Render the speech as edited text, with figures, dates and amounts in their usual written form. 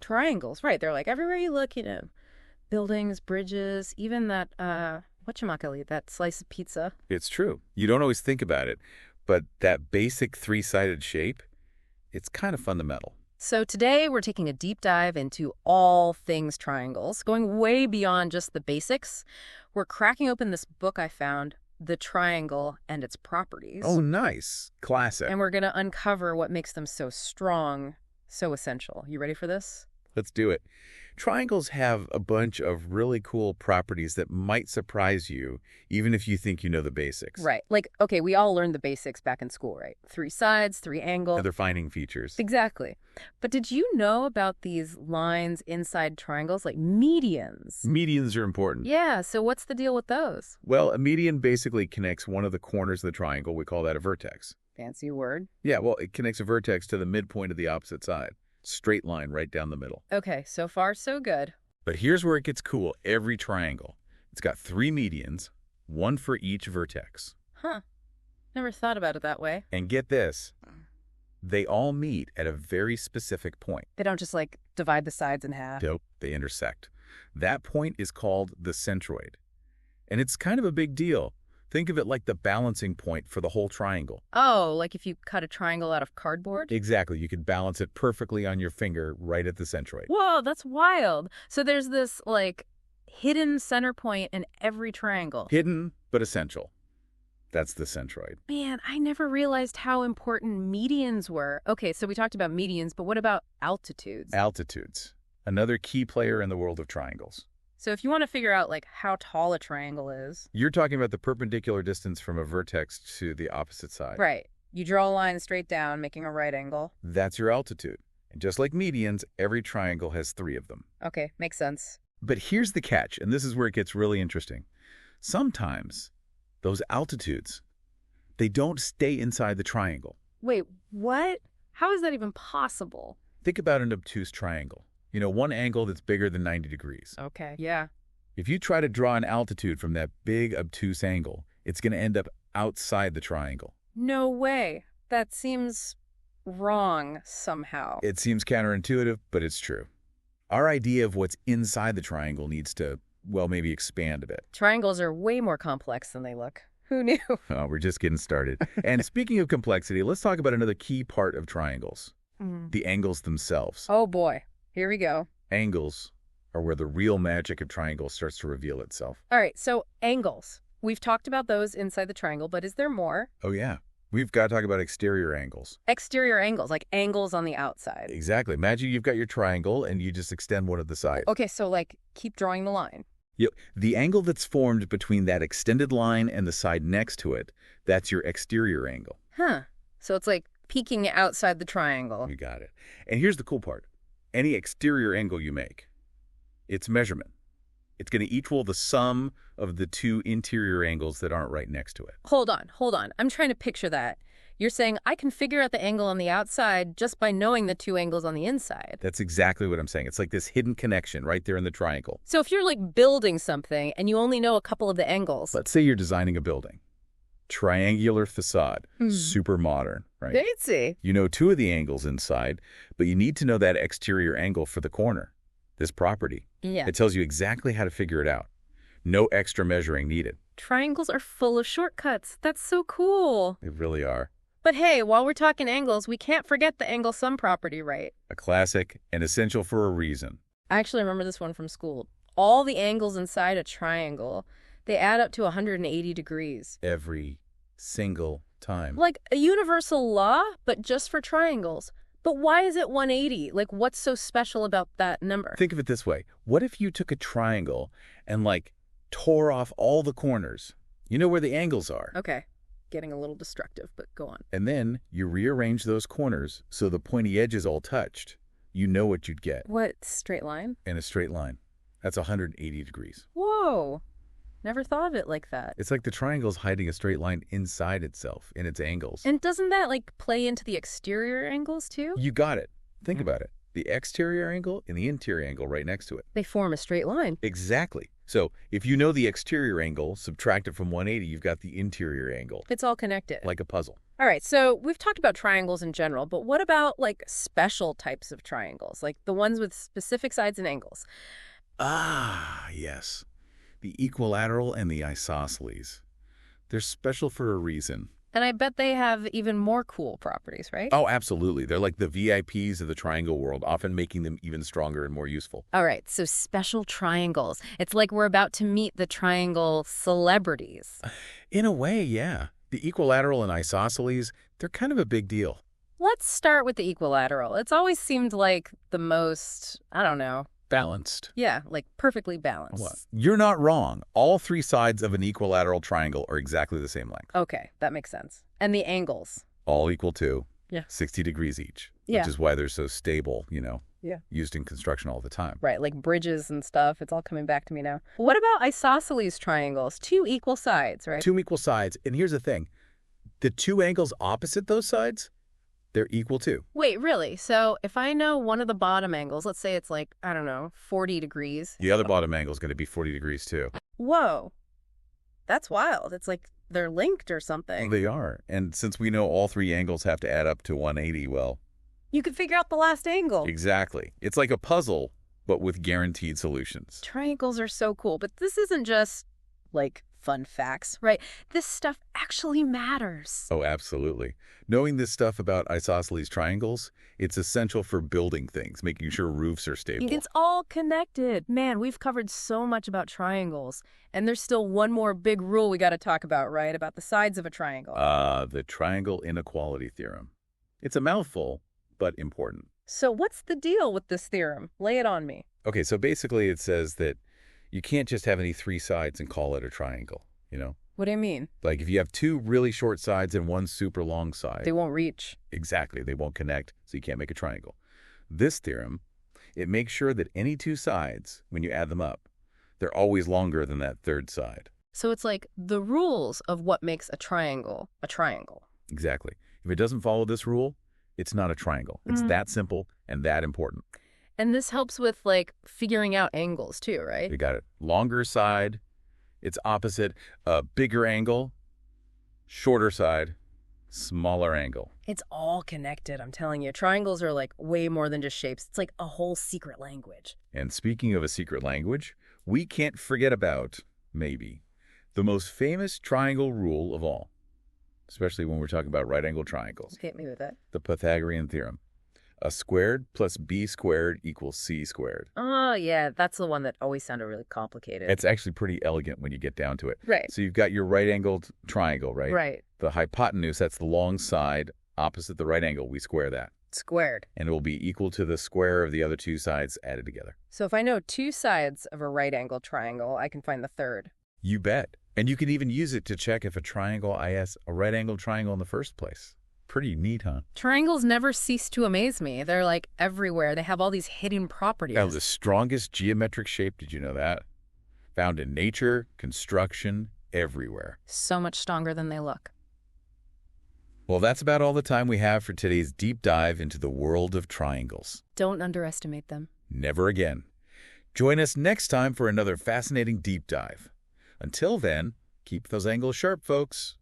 Triangles, right. They're like everywhere you look, buildings, bridges, even that, whatchamacallit, that slice of pizza. It's true. You don't always think about it, but that basic three-sided shape, it's kind of fundamental. So today we're taking a deep dive into all things triangles, going way beyond just the basics. We're cracking open this book I found, The Triangle and Its Properties. Oh, nice. Classic. And we're going to uncover what makes them so strong, so essential. You ready for this? Let's do it. Triangles have a bunch of really cool properties that might surprise you, even if you think you know the basics. Right. Like, okay, we all learned the basics back in school, right? 3 sides, 3 angles. And their defining features. Exactly. But did you know about these lines inside triangles, like medians? Medians are important. Yeah, so what's the deal with those? Well, a median basically connects one of the corners of the triangle. We call that a vertex. Fancy word. Yeah, well, it connects a vertex to the midpoint of the opposite side. Straight line right down the middle. Okay, so far so good. But here's where it gets cool. Every triangle, it's got 3 medians, 1 for each vertex. Huh. Never thought about it that way. And get this, they all meet at a very specific point. They don't just, like, divide the sides in half. Nope, they intersect. That point is called the centroid. And it's kind of a big deal. Think of it like the balancing point for the whole triangle. Oh, like if you cut a triangle out of cardboard? Exactly. You could balance it perfectly on your finger right at the centroid. Whoa, that's wild. So there's this, like, hidden center point in every triangle. Hidden, but essential. That's the centroid. Man, I never realized how important medians were. Okay, so we talked about medians, but what about altitudes? Altitudes. Another key player in the world of triangles. So if you want to figure out, like, how tall a triangle is. You're talking about the perpendicular distance from a vertex to the opposite side. Right. You draw a line straight down, making a right angle. That's your altitude. And just like medians, every triangle has 3 of them. Okay, makes sense. But here's the catch, and this is where it gets really interesting. Sometimes those altitudes, they don't stay inside the triangle. Wait, what? How is that even possible? Think about an obtuse triangle. One angle that's bigger than 90 degrees. Okay, yeah. If you try to draw an altitude from that big obtuse angle, it's going to end up outside the triangle. No way. That seems wrong somehow. It seems counterintuitive, but it's true. Our idea of what's inside the triangle needs to, well, maybe expand a bit. Triangles are way more complex than they look. Who knew? Oh, we're just getting started. And speaking of complexity, let's talk about another key part of triangles, the angles themselves. Oh, boy. Here we go. Angles are where the real magic of triangles starts to reveal itself. All right, so angles. We've talked about those inside the triangle, but is there more? Oh, yeah. We've got to talk about exterior angles. Exterior angles, like angles on the outside. Exactly. Imagine you've got your triangle and you just extend one of the sides. Okay, so, like, keep drawing the line. Yep. The angle that's formed between that extended line and the side next to it, that's your exterior angle. Huh. So it's like peeking outside the triangle. You got it. And here's the cool part. Any exterior angle you make, it's measurement. It's going to equal the sum of the 2 interior angles that aren't right next to it. Hold on. I'm trying to picture that. You're saying I can figure out the angle on the outside just by knowing the 2 angles on the inside. That's exactly what I'm saying. It's like this hidden connection right there in the triangle. So if you're, like, building something and you only know a couple of the angles. Let's say you're designing a building. Triangular facade. Super modern, right? Fancy. You know 2 of the angles inside, but you need to know that exterior angle for the corner, this property. Yeah. It tells you exactly how to figure it out. No extra measuring needed. Triangles are full of shortcuts. That's so cool. They really are. But hey, while we're talking angles, we can't forget the angle sum property, right? A classic and essential for a reason. I actually remember this one from school. All the angles inside a triangle, they add up to 180 degrees. Every single time. Like a universal law, but just for triangles. But why is it 180? Like, what's so special about that number? Think of it this way. What if you took a triangle and, like, tore off all the corners? You know where the angles are. Okay. Getting a little destructive, but go on. And then you rearrange those corners so the pointy edges all touched. You know what you'd get. What, straight line? In a straight line. That's 180 degrees. Whoa. Never thought of it like that. It's like the triangle's hiding a straight line inside itself, in its angles. And doesn't that, like, play into the exterior angles, too? You got it. Think about it. The exterior angle and the interior angle right next to it. They form a straight line. Exactly. So if you know the exterior angle, subtract it from 180, you've got the interior angle. It's all connected. Like a puzzle. All right, so we've talked about triangles in general, but what about like special types of triangles, like the ones with specific sides and angles? Ah, yes. The equilateral and the isosceles. They're special for a reason. And I bet they have even more cool properties, right? Oh, absolutely. They're like the VIPs of the triangle world, often making them even stronger and more useful. All right, so special triangles. It's like we're about to meet the triangle celebrities. In a way, yeah. The equilateral and isosceles, they're kind of a big deal. Let's start with the equilateral. It's always seemed like the most, I don't know. Balanced. Yeah, like perfectly balanced. Well, you're not wrong. All three sides of an equilateral triangle are exactly the same length. Okay, that makes sense. And the angles. All equal to Yeah. 60 degrees each, Yeah. which is why they're so stable, Yeah. used in construction all the time. Right, like bridges and stuff. It's all coming back to me now. What about isosceles triangles? Two equal sides, right? Two equal sides. And here's the thing. The two angles opposite those sides, they're equal too. Wait, really? So if I know one of the bottom angles, let's say it's like, I don't know, 40 degrees. The other bottom angle is going to be 40 degrees too. Whoa. That's wild. It's like they're linked or something. They are. And since we know all three angles have to add up to 180, well, You could figure out the last angle. exactly. It's like a puzzle, but with guaranteed solutions. Triangles are so cool, but this isn't just like fun facts, right? This stuff actually matters. Oh, absolutely. Knowing this stuff about isosceles triangles, it's essential for building things, making sure roofs are stable. It's all connected. Man, we've covered so much about triangles, and there's still one more big rule we got to talk about, right? About the sides of a triangle. The triangle inequality theorem. It's a mouthful, but important. So what's the deal with this theorem? Lay it on me. Okay, so basically it says that you can't just have any three sides and call it a triangle. What do you mean? Like if you have two really short sides and one super long side, They won't reach. exactly, they won't connect, so you can't make a triangle. This theorem, it makes sure that any two sides, when you add them up, they're always longer than that third side. So it's like the rules of what makes a triangle a triangle. Exactly. If it doesn't follow this rule, it's not a triangle. It's that simple and that important. And this helps with like figuring out angles too, right? You got it. Longer side, its opposite, a bigger angle, shorter side, smaller angle. It's all connected, I'm telling you. Triangles are like way more than just shapes. It's like a whole secret language. And speaking of a secret language, we can't forget about, maybe, the most famous triangle rule of all, especially when we're talking about right-angle triangles, Hit me with it. the Pythagorean theorem. A squared plus b squared equals c squared. Oh, yeah, that's the one that always sounded really complicated. It's actually pretty elegant when you get down to it. Right. So you've got your right-angled triangle, right? Right. The hypotenuse, that's the long side opposite the right angle. We square that. Squared. And it will be equal to the square of the other two sides added together. So if I know two sides of a right-angled triangle, I can find the third. You bet. And you can even use it to check if a triangle is a right-angled triangle in the first place. Pretty neat, huh? Triangles never cease to amaze me. They're like everywhere. They have all these hidden properties. Now, the strongest geometric shape, did you know that? Found in nature, construction, everywhere. So much stronger than they look. Well, that's about all the time we have for today's deep dive into the world of triangles. Don't underestimate them. Never again. Join us next time for another fascinating deep dive. Until then, keep those angles sharp, folks.